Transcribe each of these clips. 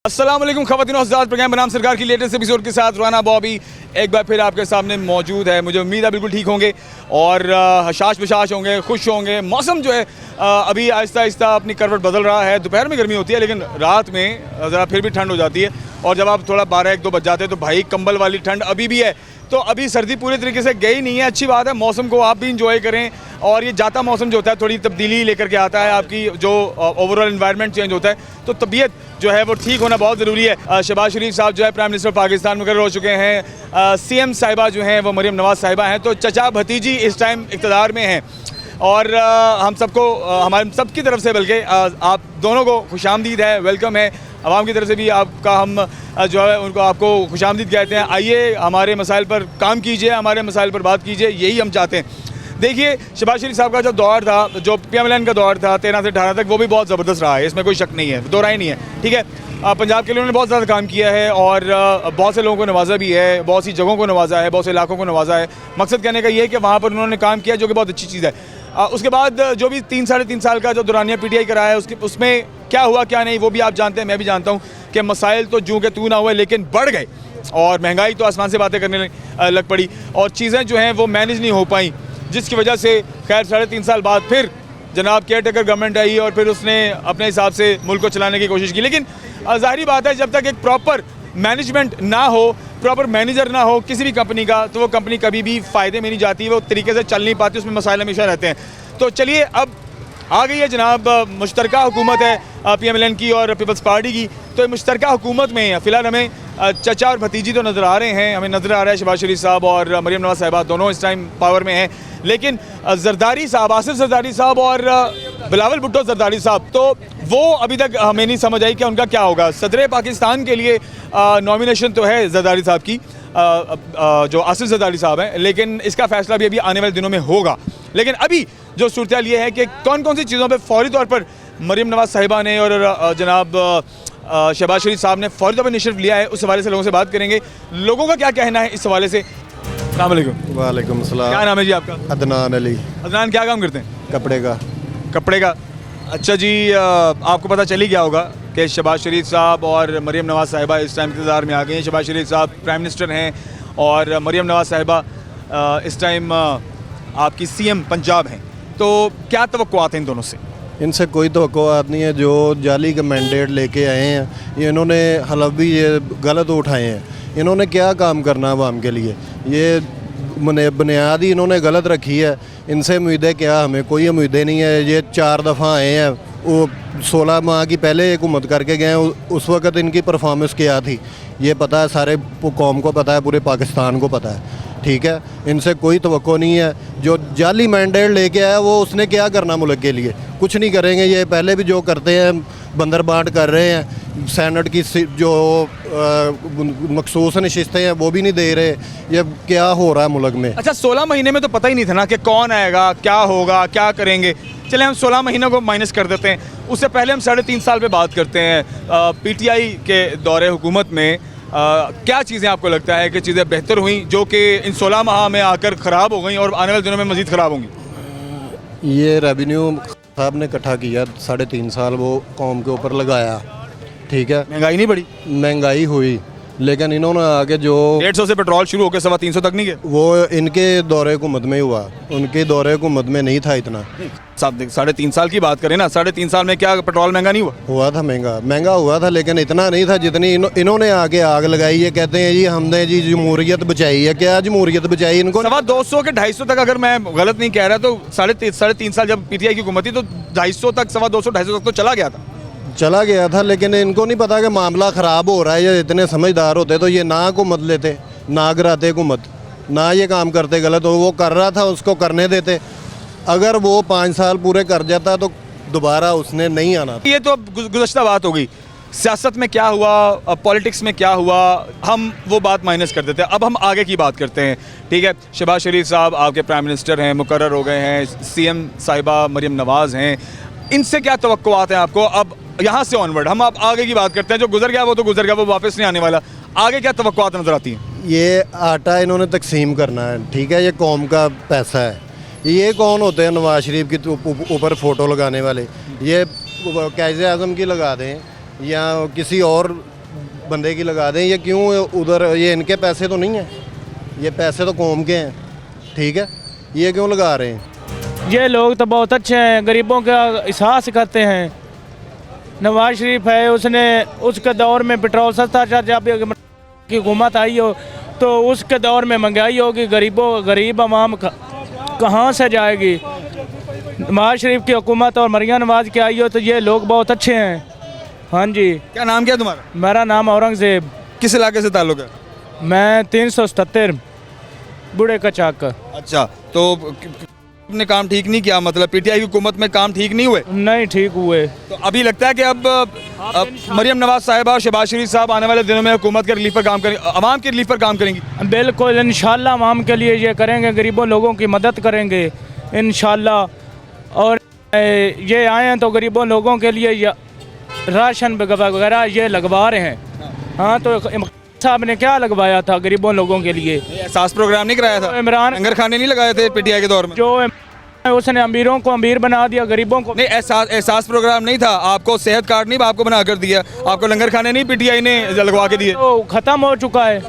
अस्सलाम वालेकुम ख़वातीन और हज़रात, प्रोग्राम बनाम सरकार की लेटेस्ट एपिसोड के साथ राना बॉबी एक बार फिर आपके सामने मौजूद है। मुझे उम्मीद है बिल्कुल ठीक होंगे और हशाश बशाश होंगे, खुश होंगे। मौसम जो है अभी आहिस्ता आहिस्ता अपनी करवट बदल रहा है। दोपहर में गर्मी होती है लेकिन रात में ज़रा फिर भी ठंड हो जाती है और जब आप थोड़ा 12-1-2 बज जाते हैं तो भाई कंबल वाली ठंड अभी भी है। तो अभी सर्दी पूरे तरीके से गई नहीं है, अच्छी बात है। मौसम को आप भी इंजॉय करें और ये जाता मौसम जो होता है थोड़ी तब्दीली लेकर के आता है, आपकी जो ओवरऑल एनवायरनमेंट चेंज होता है तो तबीयत जो है वो ठीक होना बहुत ज़रूरी है। शहबाज शरीफ साहब जो है प्राइम मिनिस्टर पाकिस्तान मुकर्रर हो चुके हैं। सीएम साहिबा जो हैं वो मरियम नवाज़ साहिबा हैं, तो चचा भतीजी इस टाइम इक़्तिदार में हैं और हम सबको हमारे सब की तरफ से बल्कि आप दोनों को खुशामदीद है, वेलकम है। आवाम की तरफ से भी आपका हम जो है उनको आपको खुशामदीद कहते हैं। आइए हमारे मसाइल पर काम कीजिए, हमारे मसाइल पर बात कीजिए, यही हम चाहते हैं। देखिए शहबाज शरीफ साहब का जो दौर था, जो PMLN का दौर था 13 से 18 तक, वो भी बहुत ज़बरदस्त रहा है, इसमें कोई शक नहीं है, दो राय नहीं है, ठीक है। पंजाब के लिए उन्होंने बहुत ज़्यादा काम किया है और बहुत से लोगों को नवाजा भी है, बहुत सी जगहों को नवाजा है, बहुत से इलाकों को नवाजा है। मकसद कहने का ये है कि वहाँ पर उन्होंने काम किया, जो कि बहुत अच्छी चीज़ है। उसके बाद जो भी 3-3.5 साल का जो दौरानिया PTI का रहा है उसमें क्या हुआ क्या नहीं वो भी आप जानते हैं, मैं भी जानता हूँ कि मसाइल तो जूँ के तू ना हुए लेकिन बढ़ गए और महंगाई तो आसमान से बातें करने लग पड़ी और चीज़ें जो हैं वो मैनेज नहीं हो पाई, जिसकी वजह से खैर 3.5 साल बाद फिर जनाब केयर टेकर गवर्नमेंट आई और फिर उसने अपने हिसाब से मुल्क को चलाने की कोशिश की। लेकिन ज़ाहिरी बात है जब तक एक प्रॉपर मैनेजमेंट ना हो, प्रॉपर मैनेजर ना हो किसी भी कंपनी का, तो वो कंपनी कभी भी फ़ायदे में नहीं जाती, वो तरीके से चल नहीं पाती, उसमें मसाइल हमेशा रहते हैं। तो चलिए अब आ गई है जनाब मुश्तरका हुकूमत है PMLN की और पीपल्स पार्टी की। तो मुश्तरका हुकूमत में फ़िलहाल हमें चचा और भतीजी तो नज़र आ रहे हैं, हमें नज़र आ रहा है शहबाज शरीफ साहब और मरियम नवाज़ साहिबा दोनों इस टाइम पावर में हैं। लेकिन जरदारी साहब, आसिफ जरदारी साहब और बिलावल भुट्टो जरदारी साहब, तो वो अभी तक हमें नहीं समझ आई कि उनका क्या होगा। सदर पाकिस्तान के लिए नॉमिनेशन तो है जरदारी साहब की, जो आसिफ जरदारी साहब हैं, लेकिन इसका फ़ैसला भी अभी आने वाले दिनों में होगा। लेकिन अभी जो सूरत ये है कि कौन कौन सी चीज़ों पर फौरी तौर पर मरियम नवाज़ साहिबा ने और जनाब शहबाज शरीफ साहब ने फौरी तौर पर इनिशिएटिव लिया है, उस हवाले से लोगों से बात करेंगे। लोगों का क्या कहना है इस हवाले से। अस्सलाम वालेकुम। वालेकुम सलाम। क्या नाम है जी आपका? अदनान अली। अदनान, क्या काम करते हैं? कपड़े का। अच्छा जी, आपको पता चल ही गया होगा कि शहबाज शरीफ साहब और मरियम नवाज़ साहिबा इस टाइम इंतज़ार में आ गए हैं। शहबाज शरीफ साहब प्राइम मिनिस्टर हैं और मरियम नवाज़ साहिबा इस टाइम आपकी CM पंजाब हैं। तो क्या तवक्कुआत हैं इन दोनों से? इनसे कोई तवक्कुआत नहीं है। जो जाली का मैंडेट लेके आए हैं ये इन्होंने हलफ भी ये गलत उठाए हैं। इन्होंने क्या काम करना अवाम के लिए, ये बुनियाद ही इन्होंने गलत रखी है। इनसे उम्मीदें क्या, हमें कोई उम्मीदें नहीं है। ये 4 दफ़ा आए हैं, वो 16 माह की पहले हुकूमत करके गए हैं, उस वक़्त इनकी परफॉर्मेंस क्या थी ये पता है, सारे कौम को पता है, पूरे पाकिस्तान को पता है, ठीक है। इनसे कोई तवक्को नहीं है। जो जाली मैंडेट लेके आया वो उसने क्या करना मुल्क के लिए, कुछ नहीं करेंगे। ये पहले भी जो करते हैं बंदर बांट कर रहे हैं, सेनेट की जो मखसूस नशिस्तें हैं वो भी नहीं दे रहे। ये क्या हो रहा है मुल्क में। अच्छा, 16 महीने में तो पता ही नहीं था ना कि कौन आएगा, क्या होगा, क्या करेंगे। चले हम 16 महीनों को माइनस कर देते हैं, उससे पहले हम 3.5 साल पे बात करते हैं। PTI के दौरे हुकूमत में क्या चीज़ें आपको लगता है कि चीज़ें बेहतर हुई जो कि इन 16 माह में आकर ख़राब हो गई और आने वाले दिनों में मज़ीद ख़राब होंगी? ये रेवेन्यू साहब ने इकट्ठा किया 3.5 साल, वो कौम के ऊपर लगाया, ठीक है। महंगाई नहीं बढ़ी? महंगाई हुई लेकिन इन्होंने आगे जो 150 से पेट्रोल शुरू होकर 350 तक नहीं गए, वो इनके दौरे हुकूमत में हुआ, उनके दौरे हुकूमत में नहीं था इतना। साहब 3.5 साल की बात करें ना, 3.5 साल में क्या पेट्रोल महंगा नहीं हुआ? हुआ था, महंगा हुआ था लेकिन इतना नहीं था जितनी इन्होंने आगे आग लगाई। ये कहते हैं जी हमने जी जमहूरियत बचाई है। क्या जमहूरियत बचाई इनको? 250 के 250 तक, अगर मैं गलत नहीं कह रहा तो 3.5 साल जब PTI की हुकूमत थी तो 250 तक, 250 तक तो चला गया था। लेकिन इनको नहीं पता कि मामला ख़राब हो रहा है। ये इतने समझदार होते तो ये ना हुकूमत लेते, ना कराते हुकूमत, ना ये काम करते गलत हो। वो कर रहा था, उसको करने देते। अगर वो 5 साल पूरे कर जाता तो दोबारा उसने नहीं आना था। ये तो गुज़श्ता बात हो गई। सियासत में क्या हुआ, पॉलिटिक्स में क्या हुआ, हम वो बात माइनस कर देते हैं। अब हम आगे की बात करते हैं, ठीक है। शहबाज शरीफ साहब आपके प्राइम मिनिस्टर हैं, मुकर्रर हो गए हैं। CM साहिबा मरियम नवाज़ हैं, इनसे क्या तवक्कुआत हैं आपको? अब यहाँ से ऑनवर्ड हम आप आगे की बात करते हैं। जो गुजर गया वो तो गुजर गया, वो वापस नहीं आने वाला। आगे क्या तवक्कुआत नज़र आती हैं? ये आटा इन्होंने तकसीम करना है, ठीक है। ये कौम का पैसा है। ये कौन होते हैं नवाज शरीफ की ऊपर फ़ोटो लगाने वाले? ये कायदे आज़म की लगा दें, या किसी और बंदे की लगा दें, ये क्यों उधर, ये इनके पैसे तो नहीं हैं, ये पैसे तो कौम के हैं, ठीक है, ये क्यों लगा रहे हैं? ये लोग तो बहुत अच्छे हैं, गरीबों का एहसास करते हैं। नवाज शरीफ है, उसने उसके दौर में पेट्रोल सस्ता था, जब की हुकूमत आई हो तो उसके दौर में महंगाई होगी, गरीब आवाम कहाँ से जाएगी। नवाज शरीफ की हुकूमत और मरियम नवाज की आई हो तो ये लोग बहुत अच्छे हैं। हाँ जी। क्या नाम क्या है तुम्हारा? मेरा नाम औरंगज़ेब। किस इलाके से ताल्लुक है? मैं 377 बूढ़े का चाक। अच्छा, तो ने काम ठीक नहीं किया, मतलब पीटीआई की हुकूमत में काम ठीक नहीं हुए? नहीं ठीक हुए। तो अभी लगता है कि अब मरियम नवाज साहिबा और शहबाज शरीफ साहब आने वाले दिनों में हुकूमत के रिलीफ पर काम करेंगे, अवाम के रिलीफ पर काम करेंगी? बिल्कुल, इंशाल्लाह अवाम के लिए ये करेंगे, गरीबों लोगों की मदद करेंगे इंशाल्लाह। और ये आए हैं तो गरीबों लोगों के लिए राशन वगैरह ये लगवा रहे हैं। हाँ, तो साहब ने क्या लगवाया था गरीबों लोगों के लिए? एहसास प्रोग्राम नहीं कराया था? इमरान लंगर खाने नहीं लगाए थे पीटीआई के दौर में? जो उसने अमीरों को अमीर बना दिया, गरीबों को नहीं। एहसास प्रोग्राम नहीं था, आपको सेहत कार्ड नहीं आपको बना कर दिया, आपको लंगर खाने नहीं पीटीआई ने लगवा के दिए? तो ख़त्म हो चुका है,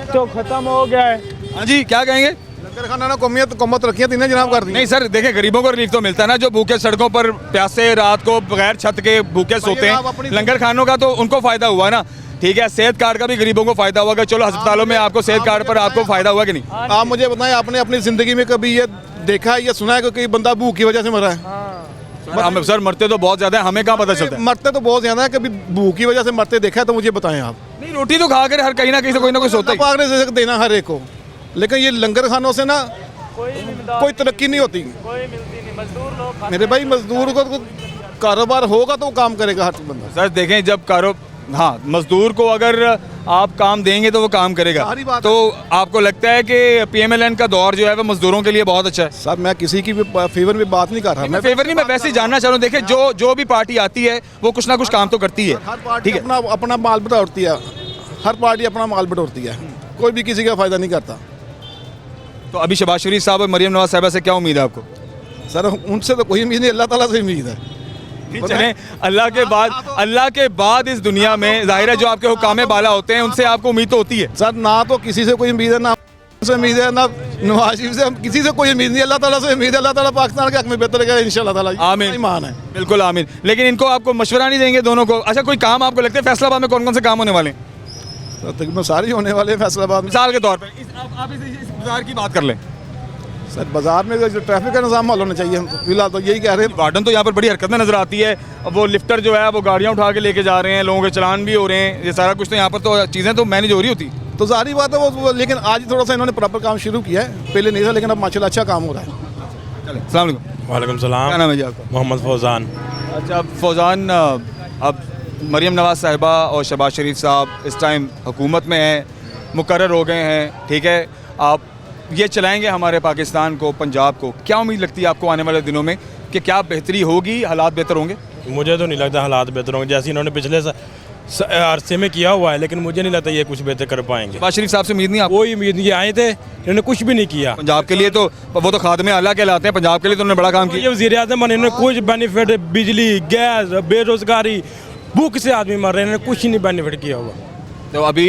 तो ख़त्म हो गया है। हाँ जी, क्या कहेंगे? लंगर खाना कौमत रखी है, तीन जनाब कर दी। नहीं सर, देखिए गरीबों को रिलीफ तो मिलता है ना, जो भूखे सड़कों पर प्यासे रात को बगैर छत के भूखे सोते हैं। लंगर खानों का तो उनको फायदा हुआ ना, ठीक है। सेहत कार्ड का भी गरीबों को फायदा हुआ, चलो अस्पतालों में आपको सेहत कार्ड पर आपको फायदा हुआ कि नहीं? आप मुझे बताएं, आपने अपनी जिंदगी में कभी ये देखा है, ये सुना है कि कोई बंदा भूख की वजह से मरा है? सर मरते तो बहुत ज्यादा है, हमें कहाँ पता चलता है? मरते तो बहुत ज्यादा है, कभी भूख की वजह से मरते देखा है तो मुझे बताएं आप। नहीं, रोटी तो खा कर हर कहीं ना कहीं से कोई ना कोई सोता ही। पाक ने देना हर एक को, लेकिन ये लंगर खानों से ना कोई तरक्की नहीं होती। मेरे भाई, मजदूर को कारोबार होगा तो काम करेगा हर बंदा। सर देखें, जब हाँ, मजदूर को अगर आप काम देंगे तो वो काम करेगा। तो आपको लगता है कि पीएमएलएन का दौर जो है वो मजदूरों के लिए बहुत अच्छा है? सर मैं किसी की भी फेवर में बात नहीं कर रहा। मैं फेवर नहीं, मैं वैसे ही जानना चाह रहा हूँ। देखिए, जो भी पार्टी आती है वो कुछ ना कुछ काम तो करती है। हर पार्टी अपना माल बटोरती है, हर पार्टी अपना माल बटोरती है, कोई भी किसी का फायदा नहीं करता। तो अभी शहबाज शरीफ साहब और मरियम नवाज साहिबा से क्या उम्मीद है आपको? सर उनसे तो कोई उम्मीद नहीं, अल्लाह ताला से उम्मीद है। चलें, अल्लाह के बाद इस दुनिया में जाहिर है जो आपके हुकामे बाला होते हैं उनसे आपको उम्मीद तो होती है। सर ना तो किसी से कोई उम्मीद है, ना से उम्मीद है, ना नवाज शरीफ से, किसी से कोई उम्मीद नहीं। अल्लाह ताला से उम्मीद है, अल्लाह ताला पाकिस्तान के हक में बेहतर करेगा इंशाल्लाह ताला। आमीन। ईमान है। बिल्कुल आमीन। लेकिन इनको आपको मशवरा नहीं देंगे दोनों को? अच्छा, कोई काम आपको लगता है फैसलाबाद में कौन कौन से काम होने वाले हैं? तकरीबन सारी होने वाले हैं फैसलाबाद में। मिसाल के तौर पर आप इस बाजार की बात कर लें। सर बाजार में जो ट्रैफिक का निज़ाम हल होना चाहिए, हम तो फिलहाल तो यही कह रहे हैं। वार्डन तो यहाँ पर बड़ी हरकत में नजर आती है, वो लिफ्टर जो है वो गाड़ियाँ उठा के लेके जा रहे हैं, लोगों के चलान भी हो रहे हैं, ये सारा कुछ तो यहाँ पर तो चीज़ें तो मैनेज हो रही होती। तो जारी बात है वो, लेकिन आज थोड़ा सा इन्होंने प्रॉपर काम शुरू किया है, पहले नहीं था, लेकिन अब माशाल्लाह अच्छा काम हो रहा है। चलें, अस्सलाम वालेकुम। वालेकुम सलाम। क्या नाम है जी आपका? मोहम्मद फौजान। अच्छा फौजान, अब मरियम नवाज साहिबा और शहबाज शरीफ साहब इस टाइम हुकूमत में हैं, मुकर्रर हो गए हैं, ठीक है। आप ये चलाएंगे हमारे पाकिस्तान को, पंजाब को। क्या उम्मीद लगती है आपको आने वाले दिनों में कि क्या बेहतरी होगी, हालात बेहतर होंगे? मुझे तो नहीं लगता हालात बेहतर होंगे, जैसे इन्होंने पिछले अरसे में किया हुआ है, लेकिन मुझे नहीं लगता ये कुछ बेहतर कर पाएंगे। शहबाज शरीफ साहब से उम्मीद नहीं? आप कोई उम्मीद नहीं, आए थे इन्होंने कुछ भी नहीं किया पंजाब के लिए, तो वो तो खादमे आला कहलाते हैं, पंजाब के लिए तो उन्होंने बड़ा काम ये किया। वज़ीर आज़म बने, इन्होंने कुछ बेनिफिट, बिजली, गैस, बेरोजगारी, भूख से आदमी मर रहे हैं, इन्होंने कुछ नहीं बेनिफिट किया हुआ। तो अभी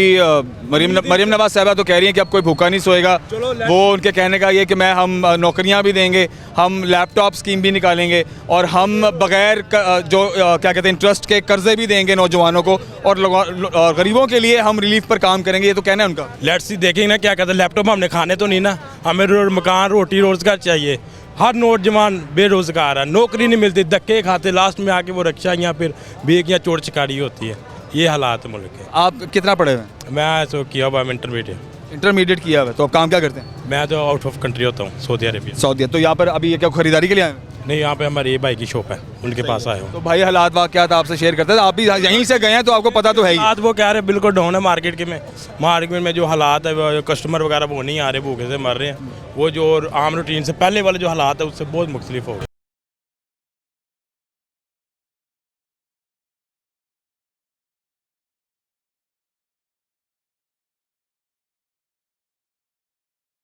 मरियम नवाज साहिबा तो कह रही हैं कि अब कोई भूखा नहीं सोएगा। वो उनके कहने का ये कि हम नौकरियां भी देंगे, हम लैपटॉप स्कीम भी निकालेंगे, और हम बगैर जो क्या कहते हैं इंटरेस्ट के कर्जे भी देंगे नौजवानों को, और गरीबों के लिए हम रिलीफ पर काम करेंगे। ये तो कहना है उनका। लेट्स सी, देखेंगे ना क्या कहते हैं। लैपटॉप हमने खाने तो नहीं ना, हमें मकान, रोटी, रोजगार चाहिए। हर नौजवान बेरोजगार है, नौकरी नहीं मिलती, धक्के खाते, लास्ट में आके वो रक्षा या फिर बेग या चोर चिकारी होती है। ये हालात मुल्क के। आप कितना पढ़े हुए हैं? मैं तो किया हुआ इंटरमीडिएट। इंटरमीडिएट किया हुआ है, तो आप काम क्या करते हैं? मैं तो आउट ऑफ कंट्री होता हूँ, सऊदी अरेबिया। सऊदी। तो यहाँ पर अभी ये क्या खरीदारी के लिए आए हैं? नहीं, यहाँ पे हमारे भाई की शॉप है, उनके पास आए हूँ। तो भाई हालात वाक़यात आपसे शेयर करते हैं, आप भी यहीं से गए हैं तो आपको पता तो है ही। हालात वो कह रहे हैं बिल्कुल डाउन है मार्केट में जो हालात है, वो कस्टमर वगैरह वो नहीं आ रहे, भूखे से मर रहे हैं। वो जो आम रूटीन से पहले वाले जो हालात है उससे बहुत मुख्तलिफ हो गए।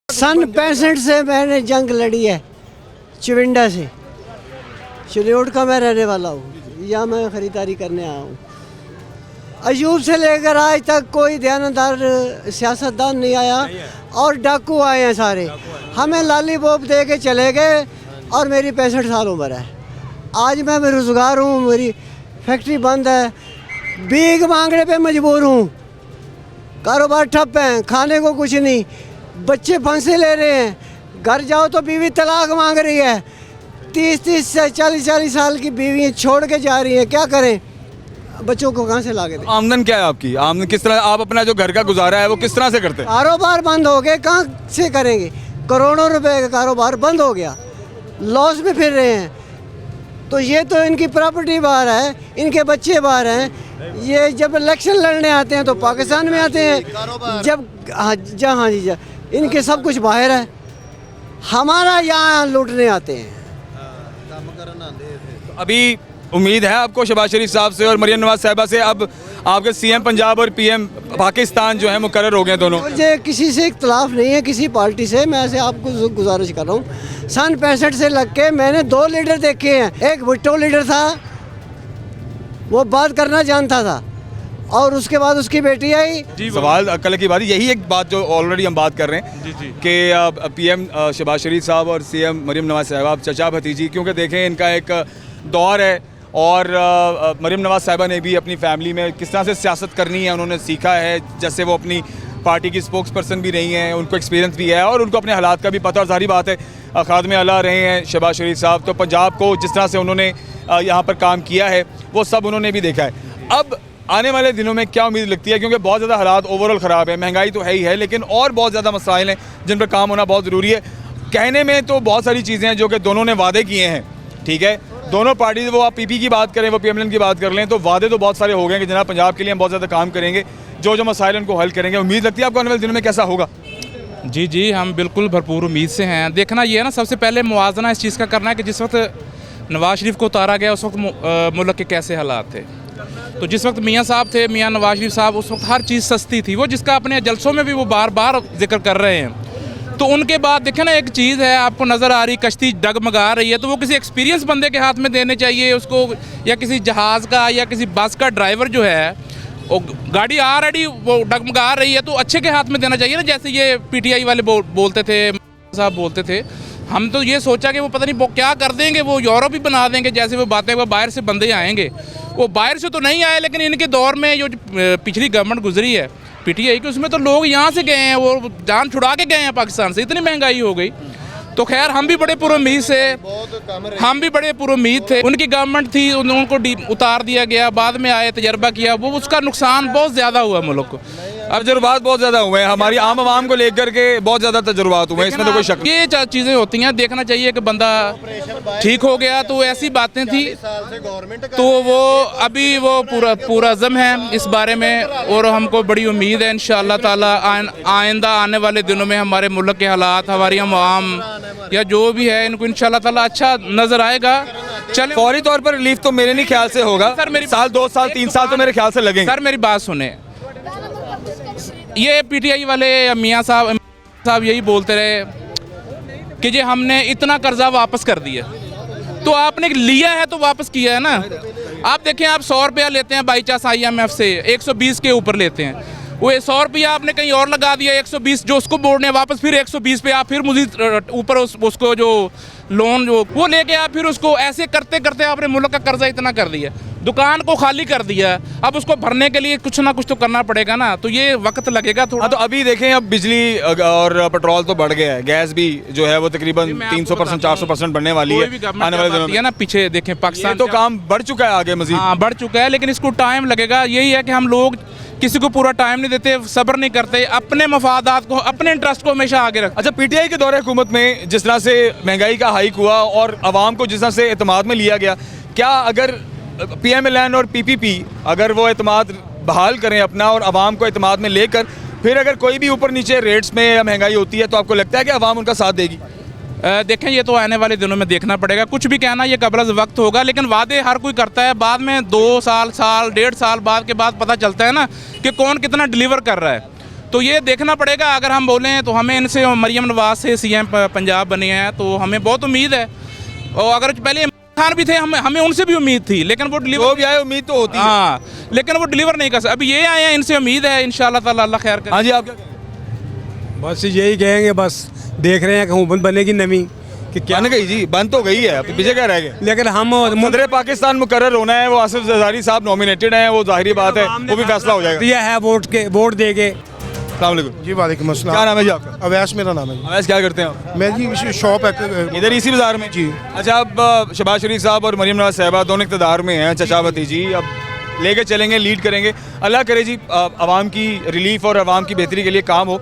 सन 65 से मैंने जंग लड़ी है, चिविंडा से। चिलियोट का मैं रहने वाला हूँ, यहाँ मैं ख़रीदारी करने आया हूँ। अयूब से लेकर आज तक कोई ध्यानदार सियासतदान नहीं आया और डाकू आए हैं सारे। हमें लॉलीपॉप दे के चले गए और मेरी 65 साल उम्र है। आज मैं बेरोज़गार हूँ, मेरी फैक्ट्री बंद है, भीख मांगने पे मजबूर हूँ, कारोबार ठप है, खाने को कुछ नहीं, बच्चे फांसी ले रहे हैं, घर जाओ तो बीवी तलाक मांग रही है, 30 से 40 साल की बीवी छोड़ के जा रही है, क्या करें? बच्चों को कहाँ से ला के दें? आमदन क्या है आपकी? आमदन किस तरह, आप अपना जो घर का गुजारा है वो किस तरह से करते हैं? कारोबार बंद हो गए, कहाँ से करेंगे? करोड़ों रुपए का कारोबार बंद हो गया, लॉस में फिर रहे हैं। तो ये तो इनकी प्रॉपर्टी बाहर है, इनके बच्चे बाहर हैं। ये जब इलेक्शन लड़ने आते हैं तो पाकिस्तान में आते हैं, जब हाँ जी इनके सब कुछ बाहर है, हमारा यहाँ लूटने आते हैं। अभी उम्मीद है आपको शहबाज शरीफ साहब से और मरियम नवाज साहिबा से? अब आपके सीएम पंजाब और पीएम पाकिस्तान जो है मुकर्रर हो गए दोनों। मुझे किसी से इख्तलाफ नहीं है, किसी पार्टी से। मैं ऐसे आपको गुजारिश कर रहा हूँ, सन 65 से लग के मैंने 2 लीडर देखे हैं। एक भुट्टो लीडर था, वो बात करना जानता था, और उसके बाद उसकी बेटी आई। सवाल अकल की बात, यही एक बात जो ऑलरेडी हम बात कर रहे हैं कि पीएम शहबाज शरीफ साहब और सीएम मरियम नवाज साहिबा चचा भतीजी, क्योंकि देखें इनका एक दौर है और मरियम नवाज साहिबा ने भी अपनी फैमिली में किस तरह से सियासत करनी है उन्होंने सीखा है। जैसे वो अपनी पार्टी की स्पोक्स पर्सन भी रही हैं, उनको एक्सपीरियंस भी है और उनको अपने हालात का भी पता। और सारी बात है खादमे आला रहे हैं शहबाज शरीफ साहब, तो पंजाब को जिस तरह से उन्होंने यहाँ पर काम किया है वो सब उन्होंने भी देखा है। अब आने वाले दिनों में क्या उम्मीद लगती है? क्योंकि बहुत ज़्यादा हालात ओवरऑल ख़राब है, महंगाई तो है ही है, लेकिन और बहुत ज़्यादा मसाइल हैं जिन पर काम होना बहुत ज़रूरी है। कहने में तो बहुत सारी चीज़ें हैं जो कि दोनों ने वादे किए हैं, ठीक है, दोनों पार्टी, वो आप पीपी की बात करें, वो पीएमएल की बात कर लें, तो वादे तो बहुत सारे हो गए कि जनाब पंजाब के लिए हम बहुत ज़्यादा काम करेंगे, जो मसाइल उनको हल करेंगे। उम्मीद लगती है आपको आने वाले दिनों में कैसा होगा? जी हम बिल्कुल भरपूर उम्मीद से हैं। देखना ये है ना, सबसे पहले मुआवजा इस चीज़ का करना है कि जिस वक्त नवाज शरीफ को उतारा गया उस वक्त मुल्क के कैसे हालात थे। तो जिस वक्त मियाँ साहब थे, मियाँ नवाज शरीफ साहब, उस वक्त हर चीज़ सस्ती थी, वो जिसका अपने जलसों में भी वो बार बार जिक्र कर रहे हैं। तो उनके बाद देखें ना, एक चीज़ है आपको नज़र आ रही, कश्ती डगमगा रही है, तो वो किसी एक्सपीरियंस बंदे के हाथ में देने चाहिए उसको, या किसी जहाज़ का या किसी बस का ड्राइवर जो है, वो गाड़ी ऑलरेडी वो डगमगा रही है तो अच्छे के हाथ में देना चाहिए ना। जैसे ये पीटीआई वाले बोलते थे, साहब बोलते थे, हम तो ये सोचा कि वो पता नहीं वो क्या कर देंगे, वो यूरोप ही बना देंगे। जैसे वो बातें, वो बाहर से बंदे आएंगे, वो बाहर से तो नहीं आए, लेकिन इनके दौर में जो पिछली गवर्नमेंट गुजरी है पीटीआई की, उसमें तो लोग यहाँ से गए हैं, वो जान छुड़ा के गए हैं पाकिस्तान से, इतनी महंगाई हो गई। तो खैर हम भी बड़े पुरुम्मीद थे, उनकी गवर्नमेंट थी, उनको उतार दिया गया, बाद में आए, तजर्बा किया, वो उसका नुकसान बहुत ज़्यादा हुआ मुल्क को। अब तजुर्बात बहुत ज़्यादा हुए हैं, हमारी आम आवाम को लेकर के बहुत ज़्यादा तजुर्बात हुए हैं, इसमें तो कोई शक नहीं। ये चीज़ें होती हैं, देखना चाहिए कि बंदा ठीक हो गया, तो ऐसी बातें थी, तो वो अभी वो पूरा अज़म है इस बारे में, और हमको बड़ी उम्मीद है इंशाअल्लाह ताला आइंदा आने वाले दिनों में हमारे मुल्क के हालात, हमारी आवाम या जो भी है, इनको इंशाअल्लाह ताला अच्छा नज़र आएगा। चले, फौरी तौर पर रिलीफ तो मेरे नहीं ख्याल से होगा सर, मेरी साल 2 साल 3 साल तो मेरे ख्याल से लगेंगे। सर मेरी बात सुने, ये पीटीआई वाले मियाँ साहब यही बोलते रहे कि जे हमने इतना कर्जा वापस कर दिया, तो आपने लिया है तो वापस किया है ना। आप देखें, आप 100 रुपया लेते हैं बाई चांस IMF से, 120 के ऊपर लेते हैं, वो 100 रुपया आपने कहीं और लगा दिया, 120 जो उसको बोर्ड ने वापस फिर 120 पे आप फिर मुझे ऊपर उसको जो लोन जो वो लेके आप फिर उसको ऐसे करते करते आपने मुल्क का कर्जा इतना कर दिया, दुकान को खाली कर दिया, अब उसको भरने के लिए कुछ ना कुछ तो करना पड़ेगा ना, तो ये वक्त लगेगा थोड़ा। तो अभी देखें, अब बिजली और पेट्रोल तो बढ़ गया है, गैस भी जो है वो तकरीबन 300% 400% बढ़ने वाली है आने वाले दिनों में ना। पीछे देखें पाकिस्तान तो काम बढ़ चुका है, आगे मजीद बढ़ चुका है, लेकिन इसको टाइम लगेगा। यही है कि हम लोग किसी को पूरा टाइम नहीं देते, सब्र नहीं करते, अपने मफादात को, अपने इंटरेस्ट को हमेशा आगे रखते। अच्छा, पीटीआई के दौरे हुकूमत में जिस तरह से महंगाई का हाइक हुआ और आवाम को जिस तरह से एतमाद में लिया गया, क्या अगर PMLN और PPP अगर वो एतमाद बहाल करें अपना और आवाम को एतमाद में लेकर, फिर अगर कोई भी ऊपर नीचे रेट्स में या महंगाई होती है, तो आपको लगता है कि आवाम उनका साथ देगी? देखें, ये तो आने वाले दिनों में देखना पड़ेगा, कुछ भी कहना ये कबल वक्त होगा, लेकिन वादे हर कोई करता है, बाद में 2 साल 1.5 साल बाद के बाद पता चलता है ना कि कौन कितना डिलीवर कर रहा है। तो ये देखना पड़ेगा। अगर हम बोलें तो हमें इनसे, मरियम नवाज से CM पंजाब बने हैं, तो हमें बहुत उम्मीद है, और अगर पहले खान भी थे, हमें उनसे भी उम्मीद थी, लेकिन वो डिलीवर, जो भी आए उम्मीद तो होती है। हाँ, लेकिन वो डिलीवर नहीं कर सकते। अभी ये आए हैं, इनसे उम्मीद है इंशाल्लाह ताला अल्लाह खैर करे। हाँ जी, आप क्या कहेंगे? बस यही कहेंगे, बस देख रहे हैं कि हुकूमत बनेगी नवी कि क्या, बन गई जी, बन तो गई है, अब पीछे क्या रह गया? लेकिन हम सदर पाकिस्तान मुकर्रर होना है, वो आसिफ जरदारी साहब नॉमिनेटेड हैं, वो जाहिर बात है वो भी फैसला हो जाएगा। दिया है वोट देंगे। अस्सलाम वालेकुम। जी वालेकुम अस्सलाम। क्या नाम है जी आपका? अवैस मेरा नाम है जी। अवैस, क्या करते हैं आप? मैं जी शॉप है इधर इसी बाजार में? जी। अच्छा, अब शहबाज शरीफ साहब और मरीम नवाज साहिबा दोनों इक़्तिदार में हैं, चचा भतीजी, अब लेके चलेंगे, लीड करेंगे। अल्लाह करे जी आवाम की रिलीफ और आवाम की बेहतरी के लिए काम हो।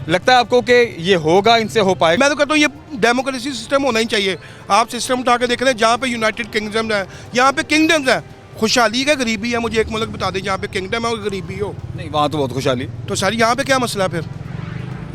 लगता है आपको कि ये होगा, इनसे हो पाएगा? मैं तो कहता हूँ ये डेमोक्रेसी सिस्टम होना ही चाहिए। आप सिस्टम उठा के देख रहे हैं, जहाँ पे यूनाइटेड किंगडम है, यहाँ पे किंगडम्स है, खुशहाली का गरीबी है। मुझे एक मुल्क बता दें जहाँ पे किंगडम है और गरीबी हो। नहीं, वहाँ तो बहुत खुशहाली। तो सर यहाँ पे क्या मसला है फिर?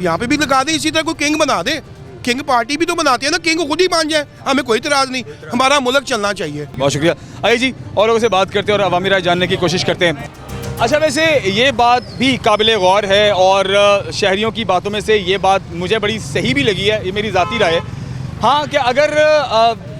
यहाँ पे भी लगा दें, इसी तरह कोई किंग बना दे। किंग पार्टी भी तो बनाती है ना, किंग खुद ही मान जाए, हमें कोई इतराज़ नहीं, हमारा मुल्क चलना चाहिए। बहुत शुक्रिया। आइए जी, और लोगों से बात करते हैं और अवामी राय जानने की कोशिश करते हैं। अच्छा, वैसे ये बात भी काबिल गौर है और शहरियों की बातों में से ये बात मुझे बड़ी सही भी लगी है, ये मेरी ज़ाती राय है। हाँ, कि अगर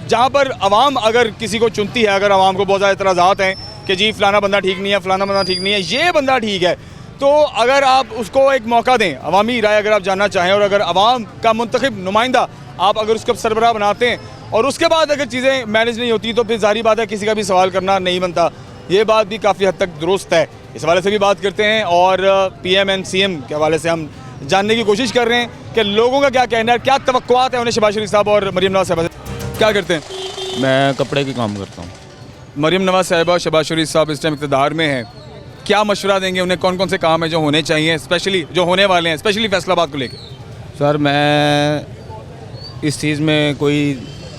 जहाँ पर आवाम अगर किसी को चुनती है, अगर आवाम को बहुत ज़्यादा एतराज़ात हैं कि जी फ़लाना बंदा ठीक नहीं है, फ़लाना बंदा ठीक नहीं है, ये बंदा ठीक है, तो अगर आप उसको एक मौका दें, अवामी राय अगर आप जानना चाहें, और अगर आवाम का मुंतखब नुमाइंदा आप अगर उसको सरबराह बनाते हैं और उसके बाद अगर चीज़ें मैनेज नहीं होती, तो फिर जाहिर बात है किसी का भी सवाल करना नहीं बनता। ये बात भी काफ़ी हद तक दुरुस्त है। इस हवाले से भी बात करते हैं और PM एंड CM के हवाले से हम जानने की कोशिश कर रहे हैं कि लोगों का क्या कहना है, क्या तवक्कुआत है उन्हें शहबाज शरीफ साहब और मरीम नवाज साहिबा से। क्या करते हैं? मैं कपड़े की काम करता हूँ। मरीम नवाज साहिबा और शहबाज शरीफ साहब इस टाइम इक़्तिदार में हैं, क्या मशवरा देंगे उन्हें? कौन कौन से काम है जो होने चाहिए, स्पेशली जो होने वाले हैं, स्पेशली फैसलाबाद को लेकर? सर, मैं इस चीज़ में कोई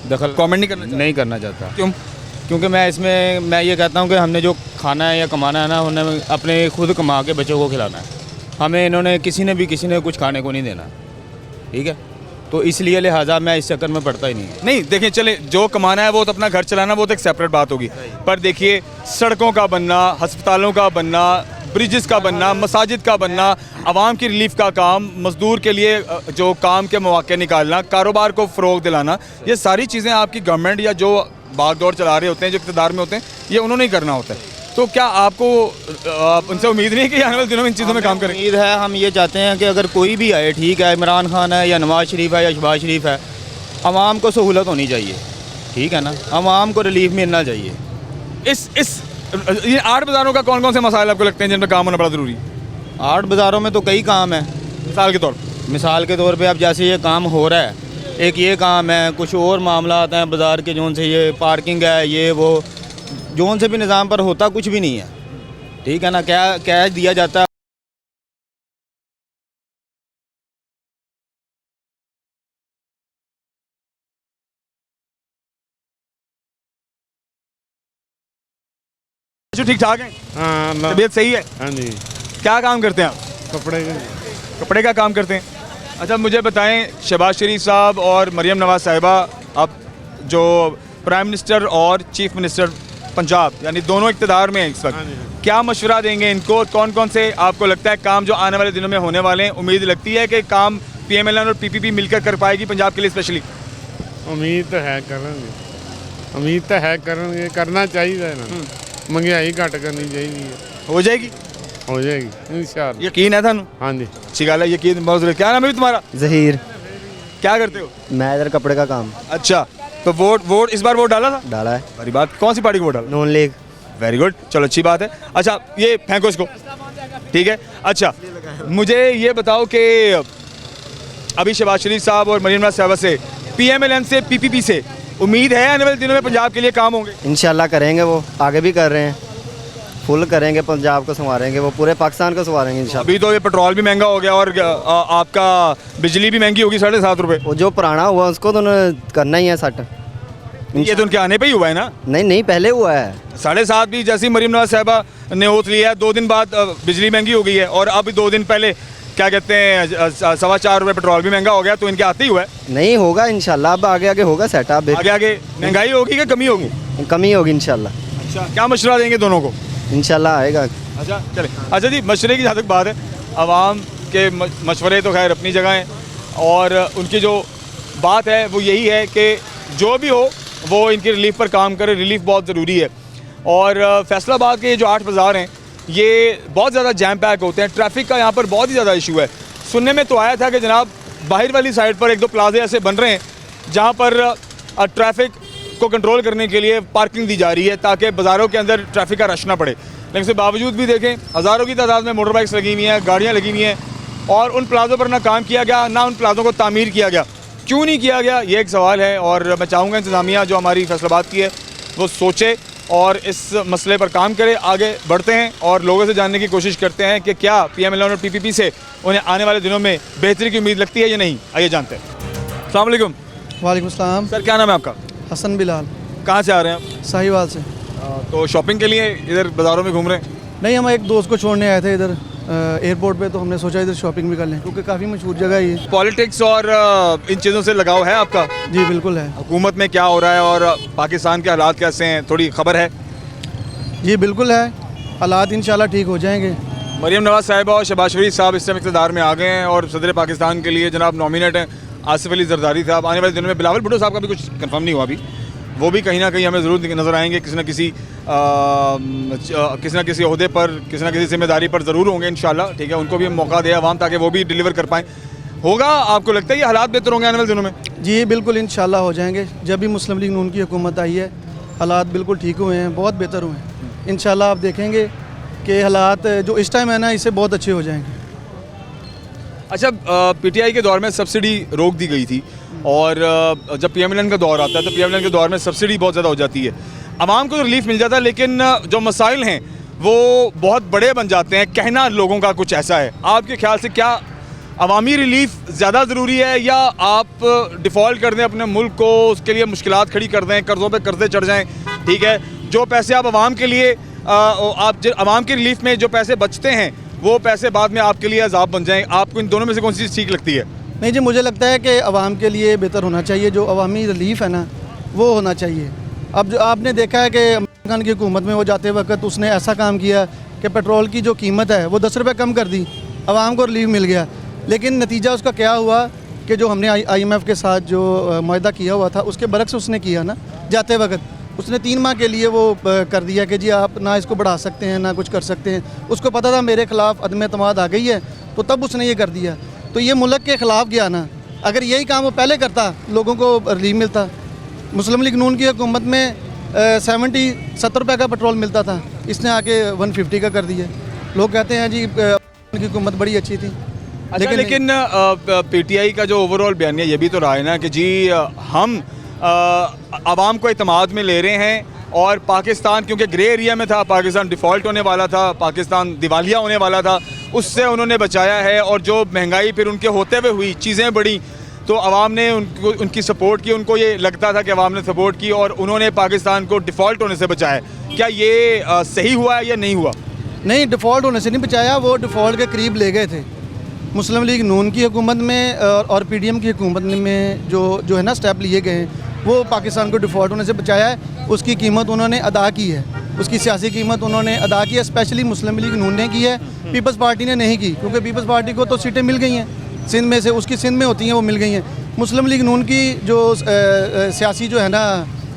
दखल कमेंट नहीं करना चाहता। क्यों? क्योंकि मैं ये कहता हूँ कि हमने जो खाना है या कमाना है ना, उन्हें अपने खुद कमा के बच्चों को खिलाना है। हमें इन्होंने किसी ने कुछ खाने को नहीं देना, ठीक है? तो इसलिए लिहाजा मैं इस चक्कर में पड़ता ही नहीं। देखिए, चले जो कमाना है वो तो अपना घर चलाना, वो तो एक सेपरेट बात होगी, पर देखिए सड़कों का बनना, हस्पतालों का बनना, ब्रिजेस का बनना, मसाजिद का बनना, आवाम की रिलीफ का काम, मजदूर के लिए जो काम के मौके निकालना, कारोबार को फ़रोग दिलाना, ये सारी चीज़ें आपकी गवर्नमेंट या जो भागदौड़ चला रहे होते हैं, जो इक़्तिदार में होते हैं, ये उन्होंने ही करना होता है। तो क्या आपको उनसे उम्मीद नहीं है कि आने वाले दिनों में इन चीज़ों में काम करें? उम्मीद है, हम ये चाहते हैं कि अगर कोई भी आए, ठीक है, इमरान खान है या नवाज़ शरीफ है या शहबाज शरीफ है, आवाम को सहूलत होनी चाहिए, ठीक है ना? आवाम को रिलीफ मिलना चाहिए। ये 8 बाज़ारों का कौन कौन से मसाइल आपको लगते हैं जिन पर काम होना बड़ा ज़रूरी है? 8 बाज़ारों में तो कई काम है। मिसाल के तौर पे अब जैसे ये काम हो रहा है, एक ये काम है, कुछ और मामला आते हैं बाज़ार के, जोन से ये पार्किंग है, ये वो, जोन से भी निज़ाम पर होता कुछ भी नहीं है, ठीक है ना? क्या कैश दिया जाता है। जो ठीक ठाक है, हाँ, तबीयत सही है? हाँ जी। क्या काम करते हैं आप? कपड़े का काम करते हैं। अच्छा, मुझे बताएं, शहबाज शरीफ साहब और मरीम नवाज साहिबा, अब जो प्राइम मिनिस्टर और चीफ मिनिस्टर पंजाब, यानी दोनों इक़्तिदार में हैं इस वक्त, क्या मशवरा देंगे इनको? कौन कौन से आपको लगता है काम जो आने वाले दिनों में होने वाले हैं, उम्मीद लगती है कि काम PMLN और PPP मिलकर कर पाएगी पंजाब के लिए स्पेशली? उम्मीद तो है करेंगे, करना चाहिए ना। महंगाई घट करनी चाहिए। हो जाएगी इंशाल्लाह। यकीन है थानू? हाँ जी। अच्छी गल है, यकीन बहुत जरूरी। क्या नाम है तुम्हारा? जहीर। क्या करते हो? मैं इधर कपड़े का काम। अच्छा, तो वोट इस बार वोट डाला था? डाला है। बड़ी बात। कौन सी पार्टी को वोट डाला? Non league. वेरी गुड, चलो अच्छी बात है। अच्छा, ये फेंको इसको, ठीक है? अच्छा, मुझे ये बताओ कि अभी शहबाज शरीफ साहब और मरीम नवाज साहिबा से, PMLN से, PPP से उम्मीद है आने वाले दिनों में पंजाब के लिए काम होंगे? इंशाल्लाह करेंगे, वो आगे भी कर रहे हैं, फुल करेंगे, पंजाब को संवारेंगे, वो पूरे पाकिस्तान को संवारेंगे इंशाल्लाह। अभी तो ये पेट्रोल भी महंगा हो गया और आपका बिजली भी महंगी होगी, 7.5 रुपये। वो जो पुराना हुआ उसको तो करना ही है सट। ये तो उनके आने पे ही हुआ है ना? नहीं, पहले हुआ है। 7.5 भी जैसी मरीम नवाज साहिबा ने ओथ लिया है, 2 दिन बाद बिजली महंगी हो गई है, और अब 2 दिन पहले क्या कहते हैं 4.25 रुपये पेट्रोल भी महंगा हो गया, तो इनके आते ही हुआ है। नहीं होगा इंशाल्लाह, अब आगे होगा सेट। अब आगे महंगाई होगी कि कमी होगी? कमी होगी इंशाल्लाह। अच्छा, क्या मशवरा देंगे दोनों को? इंशाल्लाह आएगा। अच्छा, चले। अच्छा जी, मशवरे की जहाँ तक बात है, आवाम के मशवरे तो खैर अपनी जगह हैं, और उनकी जो बात है वो यही है कि जो भी हो वो इनकी रिलीफ पर काम करे। रिलीफ बहुत ज़रूरी है। और फैसलाबाद के ये जो 8 बाज़ार हैं ये बहुत ज़्यादा जैम पैक होते हैं। ट्रैफिक का यहाँ पर बहुत ही ज़्यादा इशू है। सुनने में तो आया था कि जनाब बाहर वाली साइड पर 1-2 प्लाजे ऐसे बन रहे हैं जहाँ पर ट्रैफिक को कंट्रोल करने के लिए पार्किंग दी जा रही है ताकि बाज़ारों के अंदर ट्रैफिक का रश ना पड़े। लेकिन इसके बावजूद भी देखें हज़ारों की तादाद में मोटर बाइक्स लगी हुई हैं, गाड़ियाँ लगी हुई हैं और उन प्लाज़ों पर ना काम किया गया, ना उन प्लाज़ों को तामीर किया गया। क्यों नहीं किया गया, ये एक सवाल है। और मैं चाहूँगा इंतज़ामिया जो हमारी फैसलाबाद की है वो सोचे और इस मसले पर काम करे। आगे बढ़ते हैं और लोगों से जानने की कोशिश करते हैं कि क्या PMLN और PPP से उन्हें आने वाले दिनों में बेहतरी की उम्मीद लगती है या नहीं। आइए जानते हैं। अस्सलाम वालेकुम। वालेकुम सलाम। सर क्या नाम है आपका? हसन बिलाल। कहाँ से आ रहे हैं आप? साहिवाल से। तो शॉपिंग के लिए इधर बाज़ारों में घूम रहे हैं? नहीं, हम एक दोस्त को छोड़ने आए थे इधर एयरपोर्ट पे, तो हमने सोचा इधर शॉपिंग भी कर लें क्योंकि काफ़ी मशहूर जगह है ये। पॉलिटिक्स और इन चीज़ों से लगाव है आपका? जी बिल्कुल है। हुकूमत में क्या हो रहा है और पाकिस्तान के हालात कैसे हैं, थोड़ी खबर है? जी बिल्कुल है, हालात इंशाल्लाह ठीक हो जाएंगे। मरीम नवाज साहिबा और शहबाज शरीफ साहब इस टाइम इक़्तिदार में आ गए हैं और सदर पाकिस्तान के लिए जनाब नॉमिनेट हैं आसिफ अली जरदारी साहब। आने वाले दिनों में बिलावल भुट्टो साहब का भी कुछ कंफर्म नहीं हुआ अभी, वो भी कहीं ना कहीं हमें ज़रूर नज़र आएंगे किसी न किसी ओहदे पर, किसी न किसी जिम्मेदारी पर ज़रूर होंगे इंशाल्लाह। ठीक है, उनको भी मौका दे आवाम ताकि वो भी डिलीवर कर पाएँ। होगा, आपको लगता है ये हालात बेहतर होंगे आने वाले दिनों में? जी बिल्कुल इंशाल्लाह हो जाएंगे। जब भी मुस्लिम लीग नून की हुकूमत आई है हालात बिल्कुल ठीक हुए हैं, बहुत बेहतर हुए हैं। इंशाल्लाह आप देखेंगे कि हालात जो इस टाइम है ना इससे बहुत अच्छे हो जाएंगे। अच्छा, PTI के दौर में सब्सिडी रोक दी गई थी और जब PMLN का दौर आता है तो PMLN के दौर में सब्सिडी बहुत ज़्यादा हो जाती है, आवाम को तो रिलीफ मिल जाता है, लेकिन जो मसाइल हैं वो बहुत बड़े बन जाते हैं। कहना लोगों का कुछ ऐसा है, आपके ख्याल से क्या अवामी रिलीफ ज़्यादा ज़रूरी है या आप डिफ़ॉल्ट कर दें अपने मुल्क को, उसके लिए मुश्किलात खड़ी कर दें, कर्ज़ों पे कर्ज़े चढ़ जाएं? ठीक है, जो पैसे आप आवाम के लिए आप आवाम की रिलीफ में जो पैसे बचते हैं वो पैसे बाद में आपके लिए अजाब बन जाएं। आपको इन दोनों में से कौन सी चीज़ ठीक लगती है? नहीं जी, मुझे लगता है कि आवाम के लिए बेहतर होना चाहिए, जो अवामी रिलीफ है ना वो होना चाहिए। अब जो आपने देखा है कि इमरान खान की हुकूमत में वो जाते वक्त उसने ऐसा काम किया कि पेट्रोल की जो कीमत है वो 10 रुपये कम कर दी, आवाम को रिलीफ मिल गया। लेकिन नतीजा उसका क्या हुआ कि जो हमने IMF के साथ जो मुआहदा किया हुआ था उसके बरक्स उसने किया ना, जाते वक्त उसने 3 माह के लिए वो कर दिया कि जी आप ना इसको बढ़ा सकते हैं ना कुछ कर सकते हैं। उसको पता था मेरे ख़िलाफ़ अदम एतमाद आ गई है तो तब उसने ये कर दिया। तो ये मुल्क के ख़िलाफ़ गया ना। अगर यही काम वो पहले करता लोगों को रिलीफ मिलता। मुस्लिम लीग नून की हुकूमत में 70 रुपये का पेट्रोल मिलता था, इसने आके 150 का कर दिया। लोग कहते हैं जी की हुकूमत बड़ी अच्छी थी। अच्छा, लेकिन PTI का जो ओवरऑल बयानिया ये भी तो रहा है ना कि जी हम आवाम को इत्मीनान में ले रहे हैं और पाकिस्तान क्योंकि ग्रे एरिया में था, पाकिस्तान डिफ़ॉल्ट होने वाला था, पाकिस्तान दिवालिया होने वाला था, उससे उन्होंने बचाया है। और जो महंगाई फिर उनके होते हुए हुई, चीज़ें बढ़ी तो आवाम ने उनकी सपोर्ट की, उनको ये लगता था कि आवाम ने सपोर्ट की और उन्होंने पाकिस्तान को डिफ़ॉल्ट होने से बचाया। क्या ये सही हुआ है या नहीं हुआ? नहीं, डिफ़ॉल्ट होने से नहीं बचाया, वो डिफ़ॉल्ट के करीब ले गए थे। मुस्लिम लीग नून की हुकूमत में और PDM की हुकूमत में जो है ना स्टेप लिए गए हैं वो पाकिस्तान को डिफ़ॉल्ट होने से बचाया है। उसकी कीमत उन्होंने अदा की है, उसकी सियासी कीमत उन्होंने अदा की है। स्पेशली मुस्लिम लीग नून ने की है, पीपल्स पार्टी ने नहीं की, क्योंकि पीपल्स पार्टी को तो सीटें मिल गई हैं सिंध में से, उसकी सिंध में होती हैं वो मिल गई हैं। मुस्लिम लीग नून की जो सियासी जो है ना,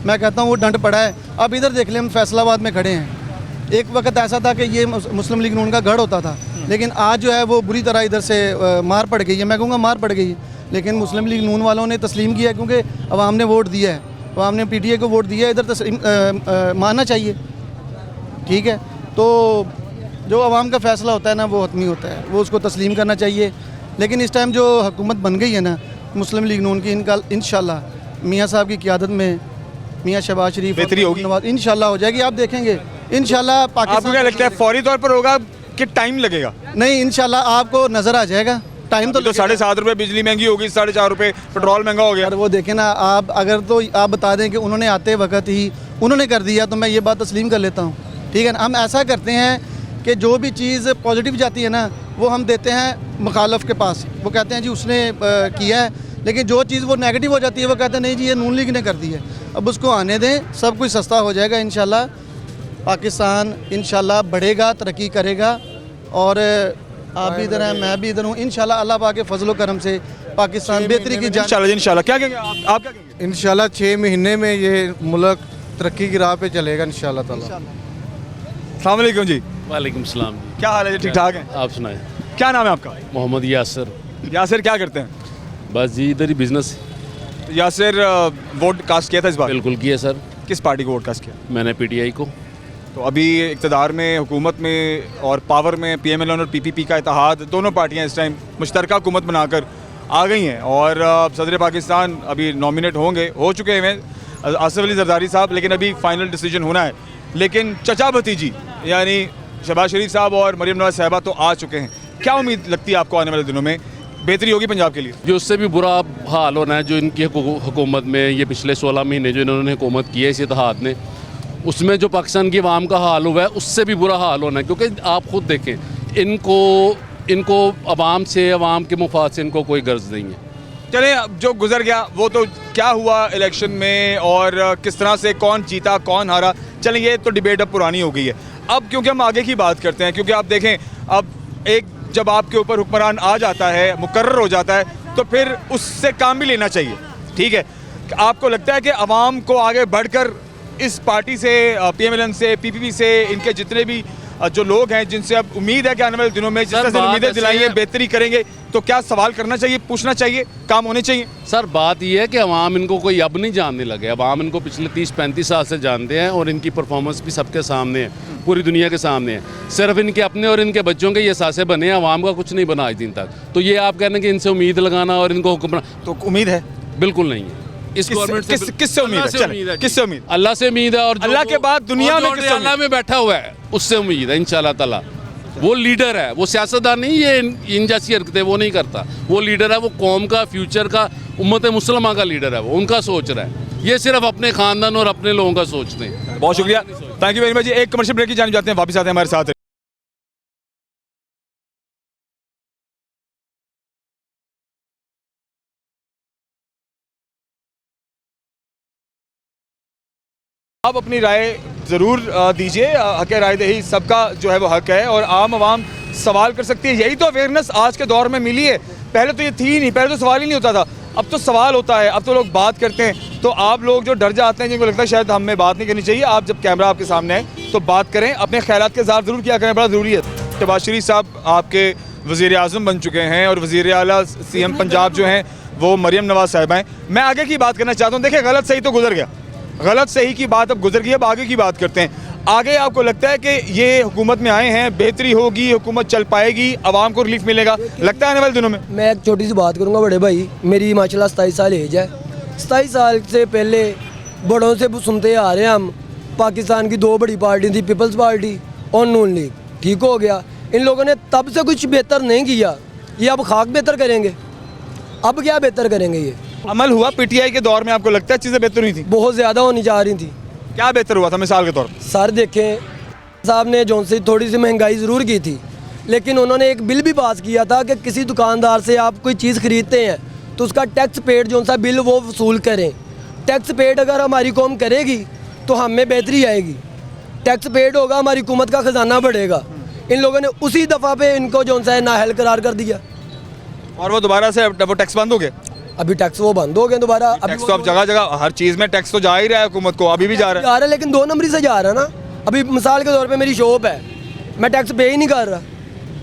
मैं कहता हूँ वो डंड पड़ा है। अब इधर देख लें, हम फैसलाबाद में खड़े हैं। एक वक्त ऐसा था कि ये मुस्लिम लीग नून का गढ़ होता था, लेकिन आज जो है वो बुरी तरह इधर से मार पड़ गई है। मैं कहूँगा मार पड़ गई है, लेकिन मुस्लिम लीग नून वालों ने तस्लीम किया क्योंकि अवाम ने वोट दिया है, अवाम ने PTI को वोट दिया है। इधर तस्लीम मानना चाहिए, ठीक है। तो जो अवाम का फ़ैसला होता है ना वो हतमी होता है, वो उसको तस्लीम करना चाहिए। लेकिन इस टाइम जो हुकूमत बन गई है ना मुस्लिम लीग नून की, इनका इंशाल्लाह मियाँ साहब की क़ियादत में, मियाँ शहबाज शरीफ बेहतरी होगी, इंशाल्लाह हो जाएगी। आप देखेंगे इंशाल्लाह पाकिस्तान। आपको क्या लगता है फौरी तौर पर होगा कि टाइम लगेगा? नहीं, इंशाल्लाह आपको नज़र आ जाएगा। टाइम तो 7.5 रुपये बिजली महंगी होगी, 4.5 रुपये पेट्रोल महंगा हो गया। वो देखें ना आप, अगर तो आप बता दें कि उन्होंने आते वक्त ही उन्होंने कर दिया तो मैं ये बात तस्लीम कर लेता हूँ, ठीक है ना। हम ऐसा करते हैं कि जो भी चीज़ पॉजिटिव जाती है ना वो हम देते हैं मुखालफ के पास, वो कहते हैं जी उसने किया है। लेकिन जो चीज़ वो नेगेटिव हो जाती है वो कहते हैं नहीं जी ये नून लीग ने कर दी है। अब उसको आने दें, सब कुछ सस्ता हो जाएगा इंशाल्लाह। पाकिस्तान इंशाल्लाह बढ़ेगा, तरक्की करेगा। और आप भी इधर हैं, मैं भी इधर हूँ। इंशाल्लाह अल्लाह पाक के फजल व करम से पाकिस्तान बेहतरी की इंशाल्लाह। क्या कहेंगे आप क्या कहेंगे? इंशाल्लाह 6 महीने में ये मुल्क तरक्की की राह पे चलेगा इंशाल्लाह ताला। अस्सलाम वालेकुम जी। वालेकुम सलाम। क्या हाल है जी? ठीक ठाक है? आप सुनाएं। क्या नाम है आपका? मोहम्मद यासर। यासिर क्या करते हैं? बस जी इधर ही बिजनेस। यासिर वोट कास्ट किया था इस बार? बिल्कुल किया सर। किस पार्टी को वोट कास्ट किया? मैंने पीटीआई को। तो अभी इक़्तिदार में, हुकूमत में और पावर में पीएमएल और पीपीपी का इत्तेहाद, दोनों पार्टियां इस टाइम मुश्तरका हुकूमत बनाकर आ गई हैं और सदर पाकिस्तान अभी नॉमिनेट हो चुके हैं आसिफ अली जरदारी साहब, लेकिन अभी फाइनल डिसीजन होना है। लेकिन चचा भतीजी यानी शहबाज शरीफ साहब और मरीम नवाज साहिबा तो आ चुके हैं। क्या उम्मीद लगती है आपको आने वाले दिनों में बेहतरी होगी पंजाब के लिए? जो उससे भी बुरा हाल होना है जो इनकी हुकूमत में, ये पिछले 16 महीने जो इन्होंने हुकूमत की है इस इत्तेहाद ने, उसमें जो पाकिस्तान की आवाम का हाल हुआ है उससे भी बुरा हाल होना है। क्योंकि आप खुद देखें, इनको आवाम से, आवाम के मुफाद से इनको कोई गर्ज नहीं है। चलें, अब जो गुजर गया वो तो क्या हुआ इलेक्शन में और किस तरह से कौन जीता कौन हारा, चलें ये तो डिबेट अब पुरानी हो गई है। अब क्योंकि हम आगे की बात करते हैं, क्योंकि आप देखें अब एक जब आपके ऊपर हुक्मरान आ जाता है, मुकर्रर हो जाता है, तो फिर उससे काम भी लेना चाहिए। ठीक है, आपको लगता है कि आवाम को आगे बढ़कर इस पार्टी से, पीएमएलएन से, पीपीपी से, इनके जितने भी जो लोग हैं जिनसे अब उम्मीद है कि आने वाले दिनों में जिस तरह से उम्मीदें दिलाएंगे बेहतरी करेंगे, तो क्या सवाल करना चाहिए, पूछना चाहिए, काम होने चाहिए? सर बात यह है कि अवाम इनको कोई अब नहीं जानने लगे। अवाम इनको पिछले 30-35 साल से जानते हैं और इनकी परफॉर्मेंस भी सबके सामने है, पूरी दुनिया के सामने है। सिर्फ इनके अपने और इनके बच्चों के ये सासे बने हैं, अवाम का कुछ नहीं बना आज दिन तक। तो ये आप कहने कि इनसे उम्मीद लगाना और इनको हुक्म, तो उम्मीद है? बिल्कुल नहीं है इस गवर्नमेंट से। किससे उम्मीद है? किससे उम्मीद? अल्लाह से उम्मीद है और अल्लाह के बाद दुनिया में किससे अल्लाह में बैठा हुआ है उससे उम्मीद है इंशाल्लाह ताला। वो लीडर है, वो सियासतदान नहीं, ये इन जैसी हरकतें वो नहीं करता। वो लीडर है, वो कौम का, फ्यूचर का, उम्मत मुसलमान का लीडर है, वो उनका सोच रहा है। ये सिर्फ अपने खानदान और अपने लोगों का सोचते हैं। बहुत शुक्रिया, थैंक यू वेरी मच। एक कमर्शियल ब्रेक की जाने जाते हैं, वापस आते हैं हमारे साथ। आप अपनी राय ज़रूर दीजिए, हक राय दही सबका जो है वो हक है और आम आवाम सवाल कर सकती है। यही तो अवेयरनेस आज के दौर में मिली है। पहले तो ये थी नहीं, पहले तो सवाल ही नहीं होता था, अब तो सवाल होता है, अब तो लोग बात करते हैं। तो आप लोग जो डर जाते हैं, जिनको लगता है शायद हमें बात नहीं करनी चाहिए, आप जब कैमरा आपके सामने है तो बात करें, अपने ख्यालात के इज़हार ज़रूर किया करें, बड़ा ज़रूरी है। शहबाज शरीफ साहब आपके वज़ीर आज़म बन चुके हैं और वज़ीर आला CM पंजाब जो हैं वो मरीम नवाज साहिबा हैं। मैं आगे की बात करना चाहता हूँ। देखिए, गलत सही तो गुजर गया, गलत सही की बात अब गुजर गई, अब आगे की बात करते हैं। आगे आपको लगता है कि ये हुकूमत में आए हैं, बेहतरी होगी, हुकूमत चल पाएगी, आवाम को रिलीफ मिलेगा, लगता है आने वाले दिनों में? मैं एक छोटी सी बात करूंगा बड़े भाई, मेरी माशाल्लाह 27 साल एज है। 27 साल से पहले बड़ों से सुनते आ रहे हैं हम, पाकिस्तान की 2 बड़ी पार्टी थी, पीपल्स पार्टी और नून लीग। ठीक हो गया, इन लोगों ने तब से कुछ बेहतर नहीं किया, ये अब खाक बेहतर करेंगे। अब क्या बेहतर करेंगे? ये अमल हुआ पीटीआई के दौर में, आपको लगता है चीज़ें बेहतर हुई थी? बहुत ज़्यादा होनी चाह रही थी। क्या बेहतर हुआ था मिसाल के तौर पर? सर देखें, साहब ने जौन सी थोड़ी सी महंगाई ज़रूर की थी, लेकिन उन्होंने एक बिल भी पास किया था कि किसी दुकानदार से आप कोई चीज़ खरीदते हैं तो उसका टैक्स पेड जौन सा बिल वो वसूल करें। टैक्स पेड अगर हमारी कौम करेगी तो हमें बेहतरी आएगी। टैक्स पेड होगा, हमारी हुकूमत का ख़जाना बढ़ेगा। इन लोगों ने उसी दफ़ा पे इनको जौन सा है नाअहल करार कर दिया और वो दोबारा से वो टैक्स बंद हो गया। अभी टैक्स वो बंद हो गए दोबारा। टैक्स तो अब जगह जगह हर चीज़ में टैक्स तो जा ही रहा है, हुकूमत को अभी भी जा रहा है, लेकिन 2 नंबरी से जा रहा है ना। अभी मिसाल के तौर पे मेरी शॉप है, मैं टैक्स पे ही नहीं कर रहा,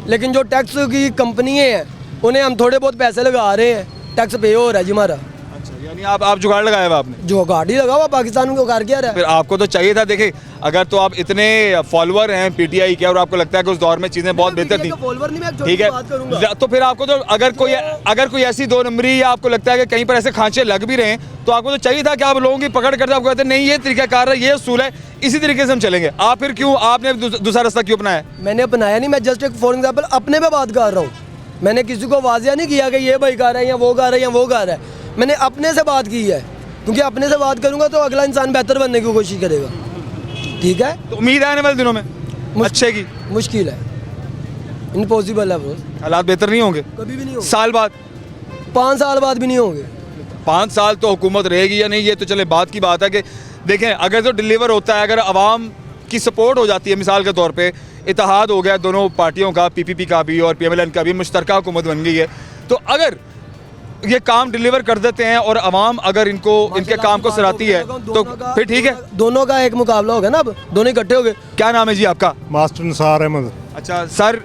लेकिन जो टैक्स की कंपनियाँ हैं उन्हें हम थोड़े बहुत पैसे लगा रहे हैं, टैक्स पे हो रहा है जी हमारा। अच्छा, यानी आप जुगाड़ लगाया हुआ आपने? जो गाड़ी लगा हुआ पाकिस्तान को कर क्या रहा है। फिर आपको तो चाहिए था, देखे अगर तो आप इतने फॉलोअर हैं पीटीआई के और आपको लगता है कि उस दौर में चीज़ें बहुत बेहतर थी, ठीक है, तो फिर आपको तो अगर कोई ऐसी 2 नंबरी या आपको लगता है कि कहीं पर ऐसे खांचे लग भी रहे हैं तो आपको तो चाहिए था कि आप लोगों की पकड़ करते आपको कहते नहीं ये तरीकाकार है, ये उसूल है, इसी तरीके से हम चलेंगे। आप फिर क्यों, आपने दूसरा रास्ता क्यों अपनाया? मैंने अपनाया नहीं, मैं जस्ट एक फॉर एग्जाम्पल अपने पे बात कर रहा हूँ। मैंने किसी को वाजिया नहीं किया कि ये भाई कर रहा है या वो कर रहा है या वो कर रहा है। मैंने अपने से बात की है, क्योंकि अपने से बात करूंगा तो अगला इंसान बेहतर बनने की कोशिश करेगा। ठीक है, तो उम्मीद है आने वाले दिनों में अच्छे की? मुश्किल है, इम्पॉसिबल है। वो हालात बेहतर नहीं होंगे? कभी भी नहीं होंगे। साल बाद, 5 साल बाद भी नहीं होंगे। 5 साल तो हुकूमत रहेगी या नहीं, ये तो चले बात की बात है कि देखें अगर तो डिलीवर होता है, अगर आवाम की सपोर्ट हो जाती है, मिसाल के तौर पे इत्तेहाद हो गया दोनों पार्टियों का, पीपीपी का भी और पीएमएलएन का भी, मुश्तरका हुकूमत बन गई है, तो अगर ये काम डिलीवर कर देते हैं और आवाम अगर इनको इनके काम को सराहती है तो फिर ठीक है। दोनों का एक मुकाबला हो गया ना, अब दोनों इकट्ठे हो गए। क्या नाम है जी आपका? मास्टर निसार अहमद। अच्छा सर,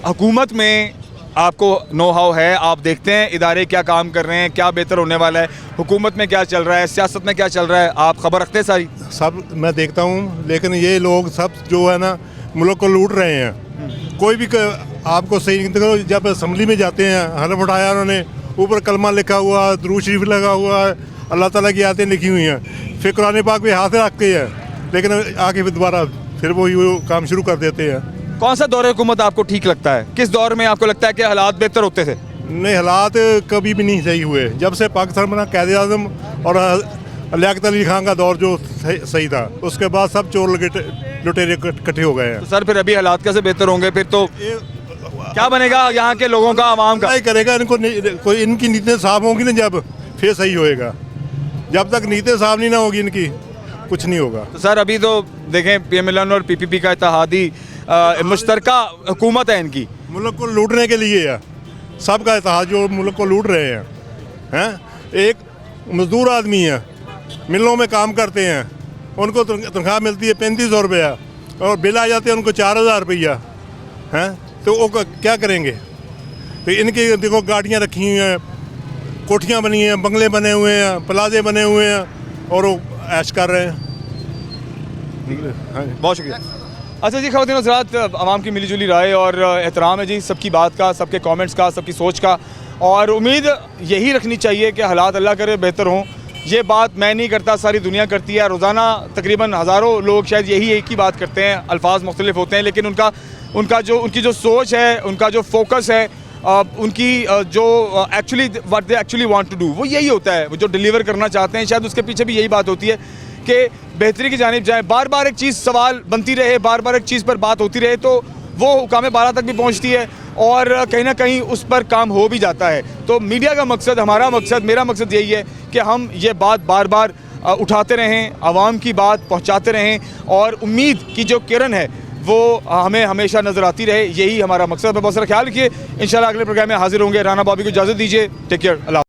हुकूमत में आपको नो हाउ है, आप देखते हैं इदारे क्या काम कर रहे हैं, क्या बेहतर होने वाला है, हुकूमत में क्या चल रहा है, सियासत में क्या चल रहा है, आप खबर रखते हैं सारी? सब मैं देखता हूँ, लेकिन ये लोग सब जो है ना मुल्क को लूट रहे हैं। कोई भी आपको सही नहीं करो। जब असम्बली में जाते हैं, हलफ उठाया उन्होंने, ऊपर कलमा लिखा हुआ, दुरूद शरीफ लगा हुआ है, अल्लाह ताला की आयतें लिखी हुई हैं, फिर कुरान पाक पे हाथ रखते हैं, लेकिन आके फिर दोबारा फिर वो काम शुरू कर देते हैं। कौन सा दौर हुकूमत आपको ठीक लगता है? किस दौर में आपको लगता है कि हालात बेहतर होते थे? नहीं, हालात कभी भी नहीं सही हुए। जब से पाकिस्तान बना, कायदे आज़म और लियाकत अली खान का दौर जो सही था, उसके बाद सब चोर लुटेरे इकट्ठे हो गए हैं। तो सर फिर अभी हालात कैसे बेहतर होंगे? फिर तो क्या बनेगा यहाँ के लोगों का, आवाम का? नहीं करेगा इनको, कोई इनकी नीतियाँ साफ होंगी ना, जब फिर सही होएगा। जब तक नीतियाँ साफ नहीं ना होगी इनकी, कुछ नहीं होगा। तो सर अभी तो देखें PMLN और PPP का इत्तेहादी मुश्तरका हुकूमत है इनकी, मुल्क को लूटने के लिए है, सबका इत्तेहाद जो मुल्क को लूट रहे हैं। एक मजदूर आदमी है, मिलों में काम करते हैं, उनको तनख्वाह मिलती है 3500 रुपया, और बिल आ जाते हैं उनको 4000 रुपया हैं, तो वो क्या करेंगे? तो इनकी देखो गाड़ियाँ रखी हुई हैं, कोठियाँ बनी हैं, बंगले बने हुए हैं, प्लाजे बने हुए हैं, और वो ऐश कर रहे हैं। बहुत शुक्रिया। अच्छा जी, ख़वातीन हज़रात, आवाम की मिलीजुली राय और एहतराम है जी सबकी बात का, सबके कमेंट्स का, सबकी सोच का, और उम्मीद यही रखनी चाहिए कि हालात अल्लाह करे बेहतर हों। ये बात मैं नहीं करता, सारी दुनिया करती है। रोज़ाना तकरीबन हज़ारों लोग शायद यही एक ही बात करते हैं, अल्फाज मुख्तलिफ होते हैं, लेकिन उनकी जो सोच है, उनका जो फोकस है, उनकी जो what they actually want to do, वो यही होता है। वो जो डिलीवर करना चाहते हैं, शायद उसके पीछे भी यही बात होती है कि बेहतरी की जानिब जाए। बार बार एक चीज़ सवाल बनती रहे, बार बार एक चीज़ पर बात होती रहे, तो वो हुकाम बाला तक भी पहुंचती है और कहीं ना कहीं उस पर काम हो भी जाता है। तो मीडिया का मकसद, हमारा मकसद, मेरा मकसद यही है कि हम ये बात बार बार उठाते रहें, आवाम की बात पहुंचाते रहें, और उम्मीद की जो किरण है वो हमें हमेशा नज़र आती रहे। यही हमारा मकसद है। बहुत सारा ख्याल रखिए। इंशाल्लाह अगले प्रोग्राम में हाजिर होंगे। राना बॉबी को इजाज़त दीजिए। Take care. अल्लाह।